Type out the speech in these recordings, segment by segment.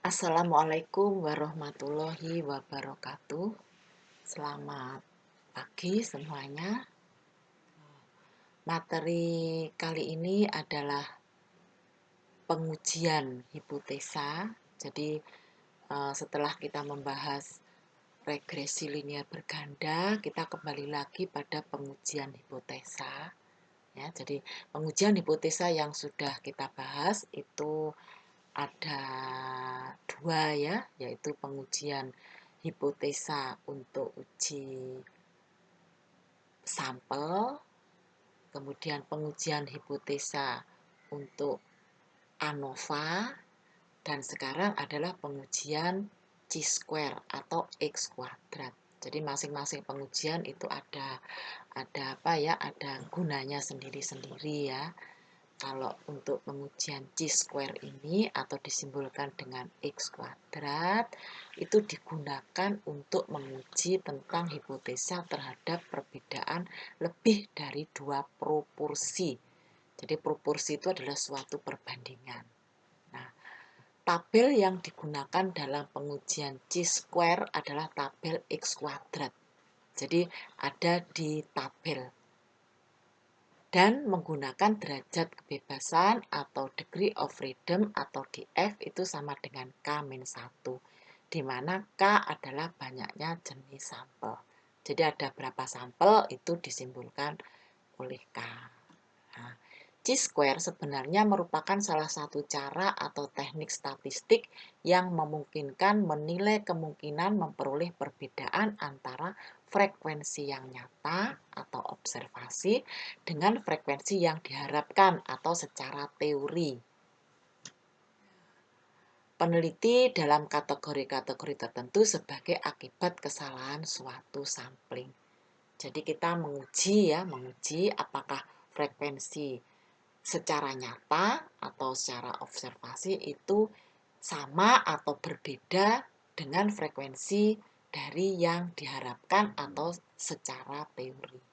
Assalamualaikum warahmatullahi wabarakatuh. Selamat pagi semuanya. Materi kali ini adalah pengujian hipotesa. Jadi setelah kita membahas regresi linear berganda, kita kembali lagi pada pengujian hipotesa. Ya, jadi pengujian hipotesa yang sudah kita bahas itu ada dua ya, yaitu pengujian hipotesa untuk uji sampel, kemudian pengujian hipotesa untuk ANOVA, dan sekarang adalah pengujian chi-square atau x kuadrat. Jadi masing-masing pengujian itu ada apa ya, ada gunanya sendiri-sendiri ya. Kalau untuk pengujian chi-square ini atau disimbolkan dengan x kuadrat itu digunakan untuk menguji tentang hipotesa terhadap perbedaan lebih dari dua proporsi. Jadi proporsi itu adalah suatu perbandingan. Nah, tabel yang digunakan dalam pengujian chi-square adalah tabel x kuadrat. Jadi ada di tabel dan menggunakan derajat kebebasan atau degree of freedom atau DF itu sama dengan K-1, di mana K adalah banyaknya jenis sampel. Jadi ada berapa sampel itu disimbolkan oleh K. Nah, chi-square sebenarnya merupakan salah satu cara atau teknik statistik yang memungkinkan menilai kemungkinan memperoleh perbedaan antara frekuensi yang nyata atau observasi dengan frekuensi yang diharapkan atau secara teori. Peneliti dalam kategori-kategori tertentu sebagai akibat kesalahan suatu sampling. Jadi kita menguji apakah frekuensi secara nyata atau secara observasi itu sama atau berbeda dengan frekuensi dari yang diharapkan atau secara teori.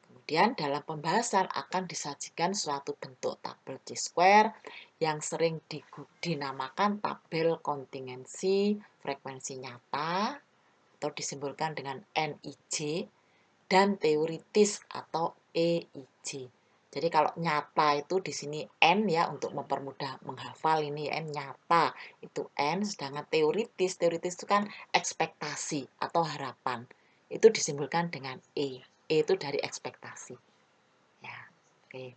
Kemudian dalam pembahasan akan disajikan suatu bentuk tabel chi-square yang sering dinamakan tabel kontingensi frekuensi nyata atau disimbolkan dengan NIJ dan teoritis atau EIJ. Jadi kalau nyata itu di sini N ya, untuk mempermudah menghafal ini N nyata itu N, sedangkan teoritis itu kan ekspektasi atau harapan. Itu disimbolkan dengan E. E itu dari ekspektasi. Ya, oke.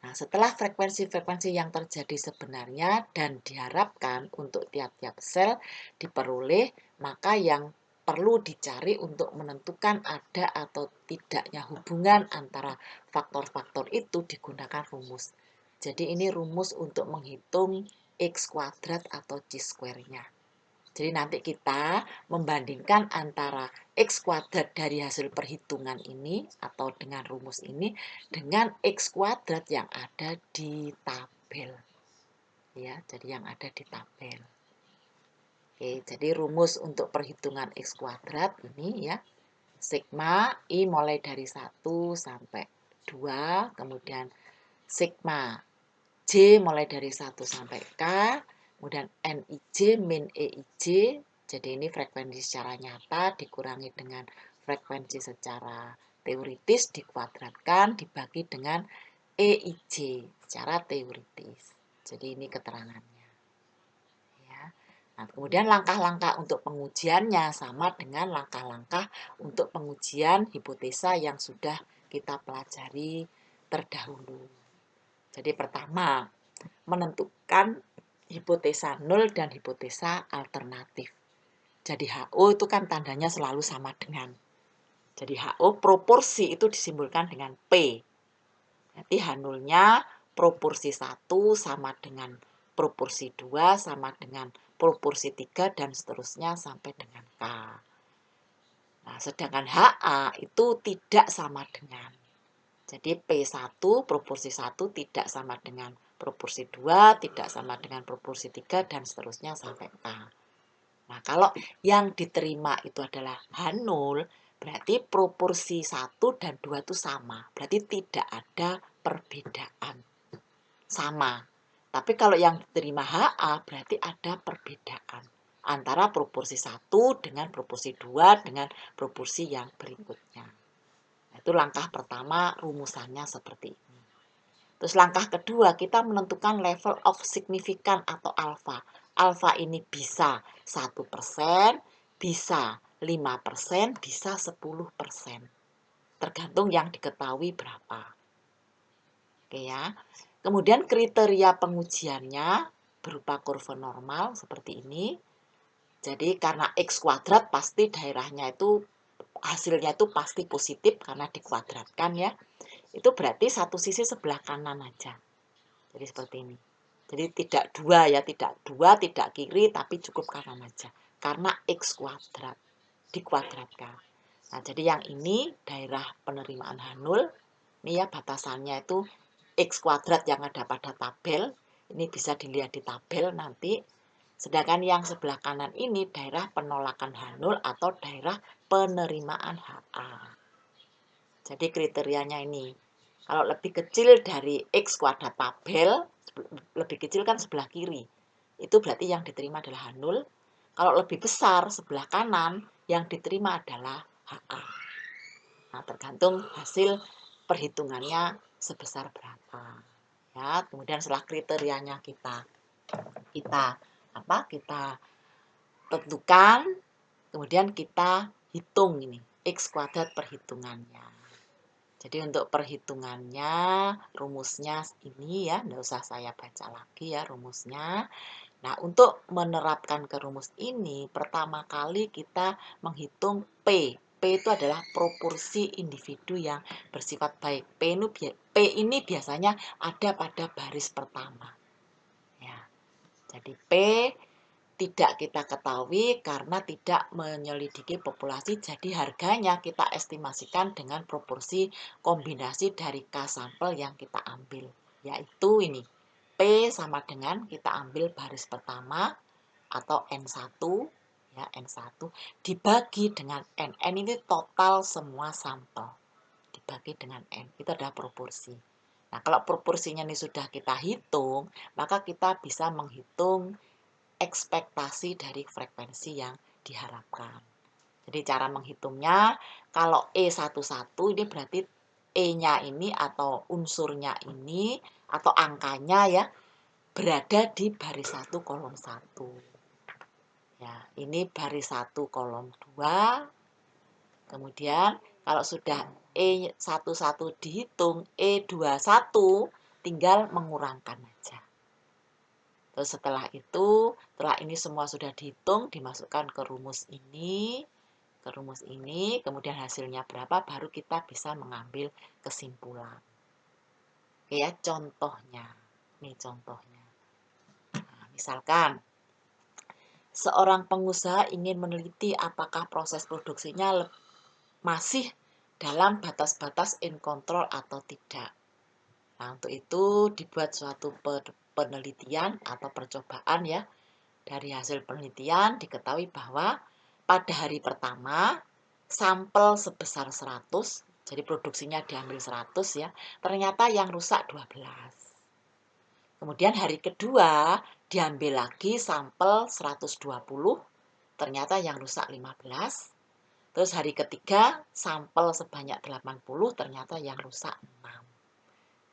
Nah, setelah frekuensi-frekuensi yang terjadi sebenarnya dan diharapkan untuk tiap-tiap sel diperoleh, maka yang perlu dicari untuk menentukan ada atau tidaknya hubungan antara faktor-faktor itu digunakan rumus. Jadi ini rumus untuk menghitung x kuadrat atau chi-square-nya. Jadi nanti kita membandingkan antara x kuadrat dari hasil perhitungan ini atau dengan rumus ini dengan x kuadrat yang ada di tabel. Ya, jadi yang ada di tabel. Oke, jadi rumus untuk perhitungan x kuadrat ini ya. Sigma I mulai dari 1 sampai 2, kemudian sigma J mulai dari 1 sampai K, kemudian NIJ min EIJ, jadi ini frekuensi secara nyata dikurangi dengan frekuensi secara teoritis dikuadratkan dibagi dengan EIJ secara teoritis. Jadi ini keterangannya. Ya. Nah, kemudian langkah-langkah untuk pengujiannya sama dengan langkah-langkah untuk pengujian hipotesa yang sudah kita pelajari terdahulu. Jadi pertama, menentukan hipotesa nol dan hipotesa alternatif. Jadi HO itu kan tandanya selalu sama dengan. Jadi HO proporsi itu disimbolkan dengan P. Nanti H0-nya proporsi 1 sama dengan proporsi 2 sama dengan proporsi 3 dan seterusnya sampai dengan K. Nah, sedangkan HA itu tidak sama dengan. Jadi P1 proporsi 1 tidak sama dengan proporsi 2, tidak sama dengan proporsi 3, dan seterusnya sampai K. Nah, kalau yang diterima itu adalah H0, berarti proporsi 1 dan 2 itu sama. Berarti tidak ada perbedaan. Sama. Tapi kalau yang diterima HA berarti ada perbedaan antara proporsi 1 dengan proporsi 2 dengan proporsi yang berikutnya. Itu langkah pertama, rumusannya seperti ini. Terus langkah kedua, kita menentukan level of significant atau alfa. Alfa ini bisa 1%, bisa 5%, bisa 10%. Tergantung yang diketahui berapa. Oke ya. Kemudian kriteria pengujiannya berupa kurva normal seperti ini. Jadi karena X kuadrat pasti daerahnya itu hasilnya itu pasti positif karena dikuadratkan ya. Itu berarti satu sisi sebelah kanan aja. Jadi seperti ini. Jadi tidak dua ya, tidak dua, tidak kiri, tapi cukup kanan aja. Karena X kuadrat dikuadratkan. Nah, jadi yang ini daerah penerimaan H0. Ini ya batasannya itu X kuadrat yang ada pada tabel. Ini bisa dilihat di tabel nanti. Sedangkan yang sebelah kanan ini daerah penolakan H0 atau daerah penerimaan HA. Jadi kriterianya ini. Kalau lebih kecil dari X kuadrat tabel, lebih kecil kan sebelah kiri. Itu berarti yang diterima adalah H0. Kalau lebih besar sebelah kanan, yang diterima adalah HA. Nah, tergantung hasil perhitungannya sebesar berapa. Ya, kemudian setelah kriterianya kita tentukan, kemudian kita hitung ini X kuadrat perhitungannya. Jadi untuk perhitungannya, rumusnya ini ya, nggak usah saya baca lagi ya rumusnya. Nah, untuk menerapkan ke rumus ini, pertama kali kita menghitung P. P itu adalah proporsi individu yang bersifat baik. P ini biasanya ada pada baris pertama. Ya, jadi P tidak kita ketahui karena tidak menyelidiki populasi, jadi harganya kita estimasikan dengan proporsi kombinasi dari K sampel yang kita ambil, yaitu ini. P sama dengan kita ambil baris pertama atau N1, ya N1 dibagi dengan N. N ini total semua sampel. Dibagi dengan N, itu adalah proporsi. Nah, kalau proporsinya ini sudah kita hitung, maka kita bisa menghitung ekspektasi dari frekuensi yang diharapkan. Jadi cara menghitungnya, kalau E11 ini berarti E-nya ini atau unsurnya ini atau angkanya ya berada di baris 1 kolom 1. Ya, ini baris 1 kolom 2. Kemudian kalau sudah E11 dihitung, E21 tinggal mengurangkan aja. Terus setelah itu, setelah ini semua sudah dihitung, dimasukkan ke rumus ini, kemudian hasilnya berapa, baru kita bisa mengambil kesimpulan. Oke ya, contohnya. Ini contohnya. Nah, misalkan, seorang pengusaha ingin meneliti apakah proses produksinya masih dalam batas-batas in control atau tidak. Nah, untuk itu dibuat suatu penelitian atau percobaan ya. Dari hasil penelitian diketahui bahwa pada hari pertama sampel sebesar 100, jadi produksinya diambil 100 ya, ternyata yang rusak 12. Kemudian hari kedua diambil lagi sampel 120, ternyata yang rusak 15. Terus hari ketiga sampel sebanyak 80, ternyata yang rusak 6.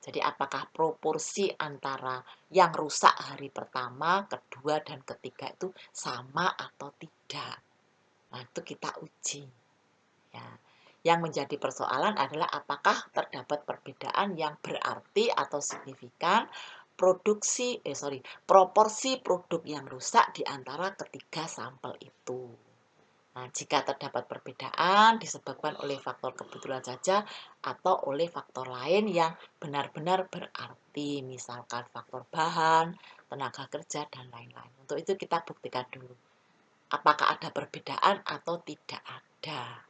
Jadi apakah proporsi antara yang rusak hari pertama, kedua, dan ketiga itu sama atau tidak? Nah, itu kita uji. Ya. Yang menjadi persoalan adalah apakah terdapat perbedaan yang berarti atau signifikan proporsi produk yang rusak di antara ketiga sampel itu. Nah, jika terdapat perbedaan disebabkan oleh faktor kebetulan saja atau oleh faktor lain yang benar-benar berarti, misalkan faktor bahan, tenaga kerja, dan lain-lain. Untuk itu kita buktikan dulu, apakah ada perbedaan atau tidak ada.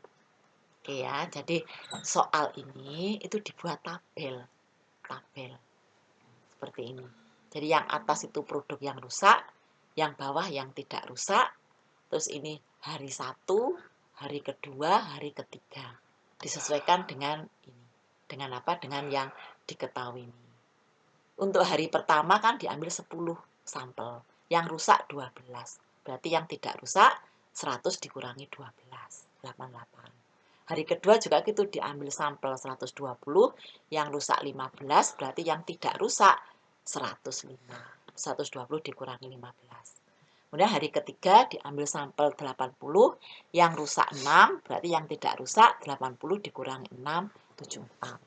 Oke ya, jadi soal ini itu dibuat tabel seperti ini. Jadi yang atas itu produk yang rusak, yang bawah yang tidak rusak. Terus ini hari 1, hari kedua, hari ketiga. Disesuaikan dengan ini. Dengan apa? Dengan yang diketahui ini. Untuk hari pertama kan diambil 10 sampel, yang rusak 12. Berarti yang tidak rusak 100 dikurangi 12, 88. Hari kedua juga gitu, diambil sampel 120, yang rusak 15, berarti yang tidak rusak 105. 120 dikurangi 15. Kemudian hari ketiga diambil sampel 80, yang rusak 6, berarti yang tidak rusak 80 dikurangi 6, 74.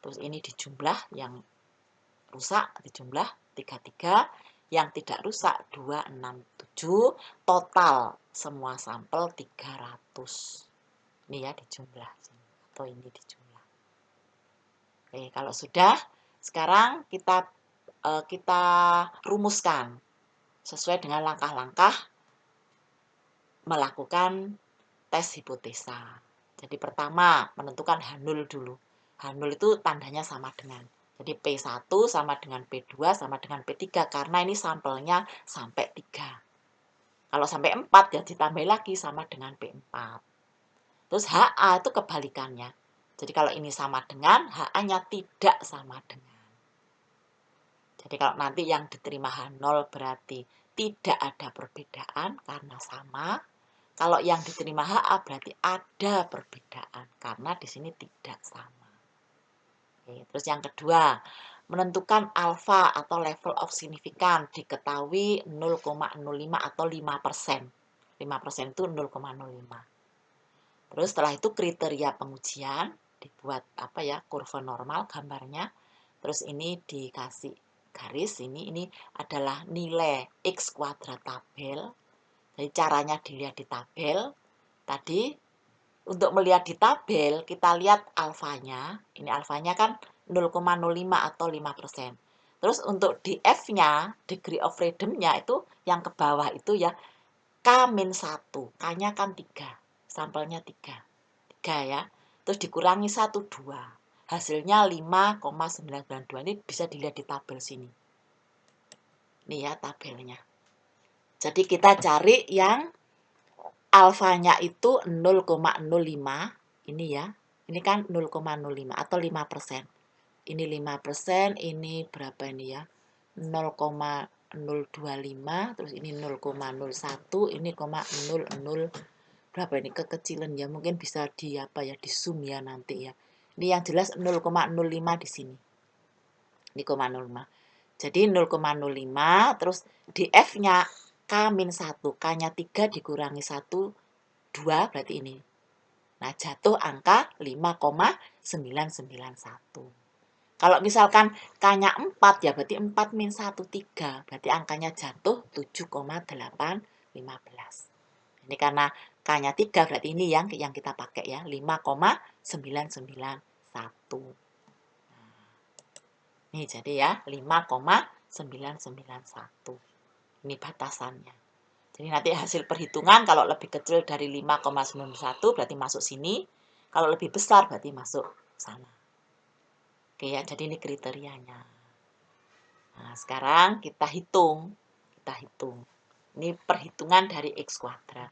Terus ini dijumlah, yang rusak dijumlah 33, yang tidak rusak 267, total semua sampel 300. Ini ya dijumlah atau ini dijumlah. Oke, kalau sudah, sekarang kita rumuskan sesuai dengan langkah-langkah melakukan tes hipotesa. Jadi pertama, menentukan H0 dulu. H0 itu tandanya sama dengan. Jadi P1 sama dengan P2 sama dengan P3 karena ini sampelnya sampai 3. Kalau sampai 4 ya ditambah lagi sama dengan P4. Terus HA itu kebalikannya. Jadi kalau ini sama dengan, HA-nya tidak sama dengan. Jadi kalau nanti yang diterima H0 berarti tidak ada perbedaan karena sama. Kalau yang diterima HA berarti ada perbedaan karena di sini tidak sama. Oke, terus yang kedua, menentukan alfa atau level of significance diketahui 0,05 atau 5%. 5% itu 0,05. Terus setelah itu kriteria pengujian dibuat kurva normal gambarnya. Terus ini dikasih garis ini adalah nilai X kuadrat tabel. Jadi caranya dilihat di tabel. Tadi untuk melihat di tabel kita lihat alfanya. Ini alfanya kan 0,05 atau 5%. Terus untuk di F-nya, degree of freedom-nya itu yang ke bawah itu ya K-1. K-nya kan 3. Sampelnya 3. 3 ya. Terus dikurangi 1, 2. Hasilnya 5,992. Ini bisa dilihat di tabel sini. Ini ya tabelnya. Jadi kita cari yang alfanya itu 0,05. Ini ya. Ini kan 0,05 atau 5%. Ini 5%, ini berapa ini ya? 0,025, terus ini 0,01, ini 0,00 berapa ini kekecilan ya, mungkin bisa di zoom ya nanti ya. Ini yang jelas 0,05 di sini. Ini 0,05. Jadi 0,05 terus di F-nya K-1, K-nya 3 dikurangi 1, 2 berarti ini. Nah, jatuh angka 5,991. Kalau misalkan K-nya 4 ya berarti 4 min 1, 3. Berarti angkanya jatuh 7,815. Ini karena K-nya 3 berarti ini yang kita pakai ya, 5,991. Ini jadi ya 5,991. Ini batasannya. Jadi nanti hasil perhitungan kalau lebih kecil dari 5,91 berarti masuk sini. Kalau lebih besar berarti masuk sana. Oke ya, jadi ini kriterianya. Nah, sekarang kita hitung. Ini perhitungan dari X kuadrat.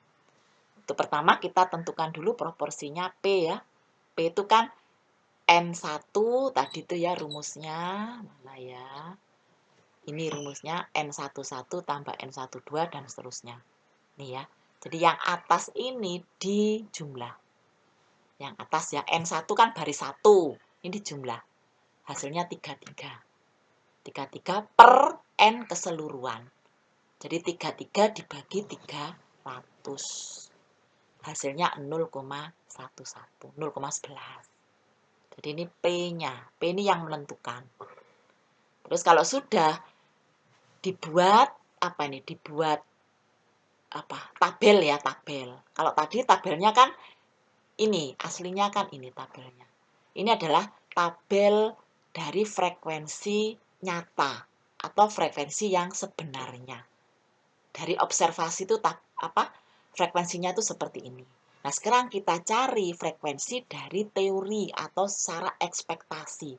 Itu pertama kita tentukan dulu proporsinya P ya. P itu kan N1 tadi itu ya rumusnya. Mana ya? Ini rumusnya N11 tambah N12 dan seterusnya. Nih ya. Jadi yang atas ini dijumlah. Yang atas ya N1 kan baris 1. Ini dijumlah. Hasilnya 33. 33 per N keseluruhan. Jadi 33 dibagi 300. Hasilnya 0,11. 0,11. Jadi ini P-nya. P ini yang menentukan. Terus kalau sudah dibuat tabel ya, tabel. Kalau tadi tabelnya kan ini, aslinya kan ini tabelnya. Ini adalah tabel dari frekuensi nyata atau frekuensi yang sebenarnya. Dari observasi itu frekuensinya itu seperti ini. Nah, sekarang kita cari frekuensi dari teori atau secara ekspektasi.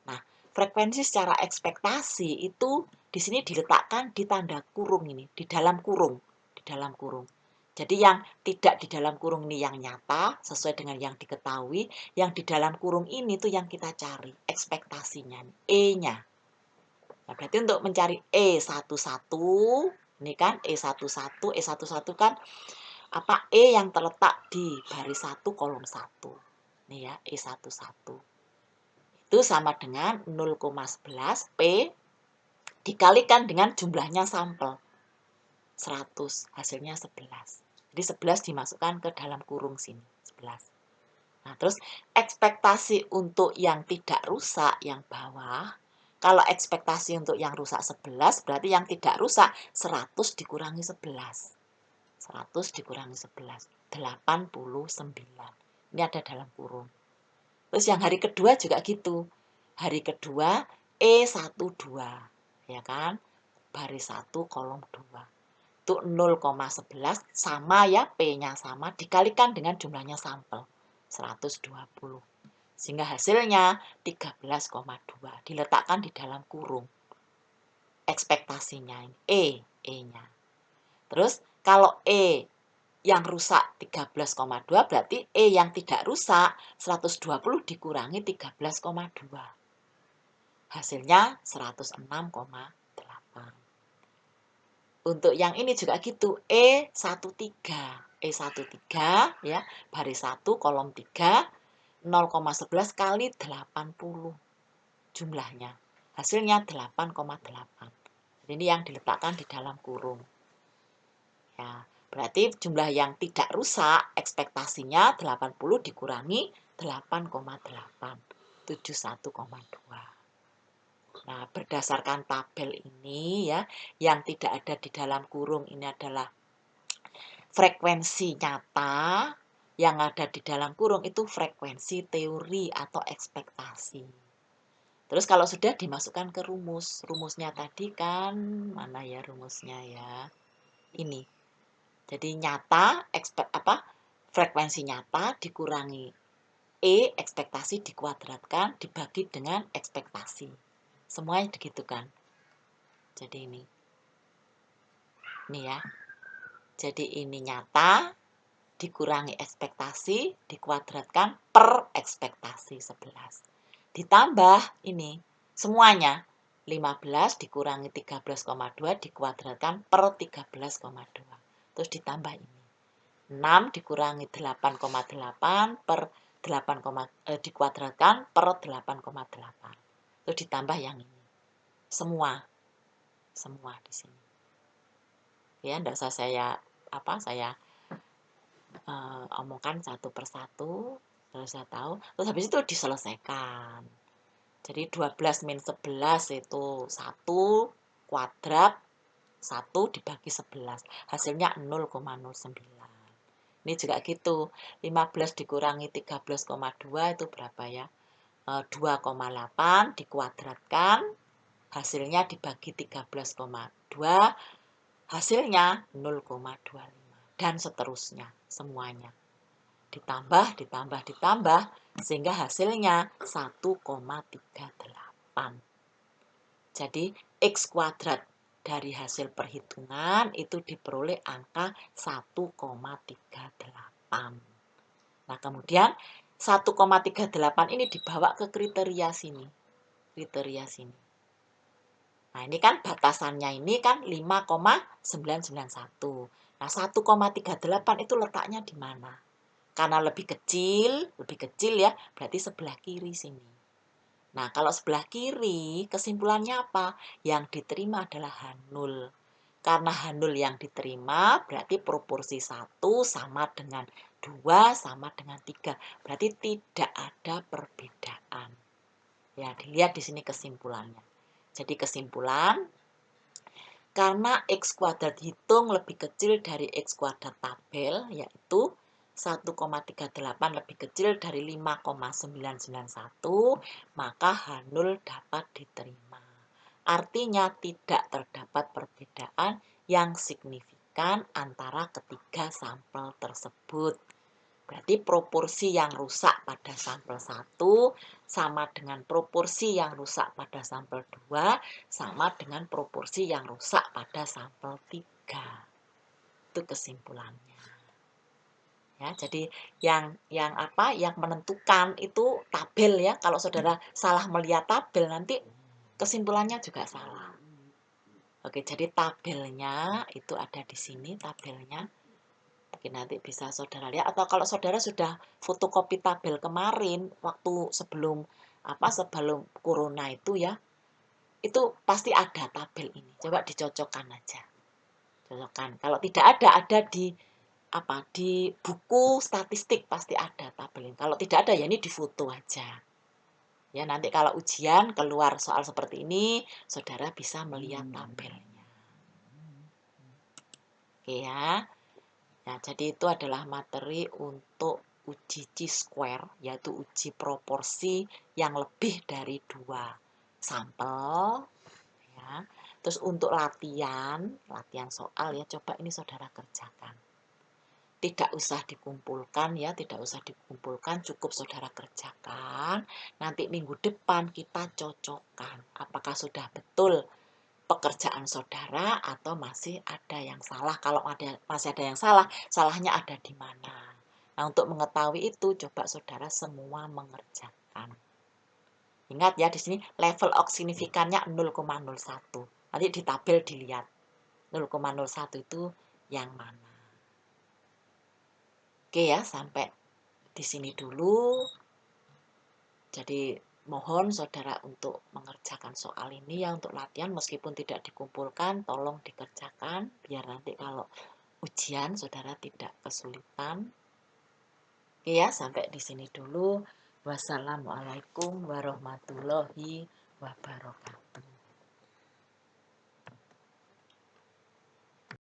Nah, frekuensi secara ekspektasi itu di sini diletakkan di tanda kurung ini, di dalam kurung. Jadi yang tidak di dalam kurung ini yang nyata, sesuai dengan yang diketahui. Yang di dalam kurung ini tuh yang kita cari, ekspektasinya, E-nya. Nah, berarti untuk mencari E11, ini kan E11 kan apa E yang terletak di baris 1 kolom 1. Nih ya, E11. Itu sama dengan 0,11 P dikalikan dengan jumlahnya sampel. 100, hasilnya 11. Jadi 11 dimasukkan ke dalam kurung sini, 11. Nah, terus ekspektasi untuk yang tidak rusak, yang bawah, kalau ekspektasi untuk yang rusak 11, berarti yang tidak rusak 100 dikurangi 11. 100 dikurangi 11, 89. Ini ada dalam kurung. Terus yang hari kedua juga gitu. Hari kedua E12, ya kan? Baris 1 kolom 2. Itu 0,11 sama ya, P-nya sama, dikalikan dengan jumlahnya sampel, 120. Sehingga hasilnya 13,2. Diletakkan di dalam kurung. Ekspektasinya ini, E-nya. Terus kalau E yang rusak 13,2 berarti E yang tidak rusak 120 dikurangi 13,2. Hasilnya 106,8. Untuk yang ini juga gitu, E13. E13 ya, baris 1 kolom 3 0,11 kali 80 jumlahnya. Hasilnya 8,8. Ini yang diletakkan di dalam kurung. Ya, berarti jumlah yang tidak rusak ekspektasinya 80 dikurangi 8,8, 71,2. Nah, berdasarkan tabel ini ya, yang tidak ada di dalam kurung ini adalah frekuensi nyata, yang ada di dalam kurung itu frekuensi teori atau ekspektasi. Terus kalau sudah dimasukkan ke rumus, rumusnya tadi kan, mana ya rumusnya ya? Ini. Jadi nyata, frekuensi nyata dikurangi E, ekspektasi dikuadratkan, dibagi dengan ekspektasi. Semuanya begitu kan. Jadi ini. Ini ya. Jadi ini nyata, dikurangi ekspektasi, dikuadratkan per ekspektasi 11. Ditambah ini, semuanya. 15 dikurangi 13,2 dikuadratkan per 13,2. Terus ditambah ini. 6 dikurangi 8,8 per 8, dikuadratkan per 8,8. Terus ditambah yang ini. Semua di sini. Ya, enggak usah saya omongkan satu persatu, terus saya tahu. Terus habis itu diselesaikan. Jadi 12 min 11 itu 1 kuadrat 1 dibagi 11. Hasilnya 0,09. Ini juga gitu. 15 dikurangi 13,2 itu berapa ya? 2,8 dikuadratkan. Hasilnya dibagi 13,2. Hasilnya 0,25. Dan seterusnya. Semuanya. Ditambah, sehingga hasilnya 1,38. Jadi, X kuadrat dari hasil perhitungan itu diperoleh angka 1,38. Nah, kemudian 1,38 ini dibawa ke kriteria sini. Nah, ini kan batasannya ini kan 5,991. Nah, 1,38 itu letaknya di mana? Karena lebih kecil ya, berarti sebelah kiri sini. Nah, kalau sebelah kiri, kesimpulannya apa? Yang diterima adalah H0. Karena H0 yang diterima, berarti proporsi 1 sama dengan 2 sama dengan 3. Berarti tidak ada perbedaan. Ya, dilihat di sini kesimpulannya. Jadi kesimpulan, karena X kuadrat hitung lebih kecil dari X kuadrat tabel, yaitu 1,38 lebih kecil dari 5,991, maka H0 dapat diterima. Artinya tidak terdapat perbedaan yang signifikan antara ketiga sampel tersebut. Berarti proporsi yang rusak pada sampel 1 sama dengan proporsi yang rusak pada sampel 2 sama dengan proporsi yang rusak pada sampel 3. Itu kesimpulannya. Ya, jadi yang menentukan itu tabel ya. Kalau saudara salah melihat tabel nanti kesimpulannya juga salah. Oke, jadi tabelnya itu ada di sini, tabelnya. Mungkin nanti bisa saudara lihat, atau kalau saudara sudah fotokopi tabel kemarin, waktu sebelum corona itu ya, itu pasti ada tabel ini. Coba dicocokkan aja. Cocokkan. Kalau tidak ada di buku statistik pasti ada tabel ini. Kalau tidak ada ya ini di foto aja. Ya, nanti kalau ujian keluar soal seperti ini, saudara bisa melihat tabelnya. Oke ya. Nah, jadi itu adalah materi untuk uji chi-square, yaitu uji proporsi yang lebih dari 2 sampel. Ya. Terus untuk latihan soal ya, coba ini saudara kerjakan. Tidak usah dikumpulkan ya, tidak usah dikumpulkan, cukup saudara kerjakan. Nanti minggu depan kita cocokkan apakah sudah betul pekerjaan saudara atau masih ada yang salah. Kalau masih ada yang salah, salahnya ada di mana. Nah, untuk mengetahui itu coba saudara semua mengerjakan. Ingat ya, di sini level signifikannya 0,01. Nanti di tabel dilihat 0,01 itu yang mana. Oke ya, sampai di sini dulu. Jadi mohon saudara untuk mengerjakan soal ini ya, untuk latihan meskipun tidak dikumpulkan, tolong dikerjakan biar nanti kalau ujian saudara tidak kesulitan. Oke ya, sampai di sini dulu. Wassalamualaikum warahmatullahi wabarakatuh.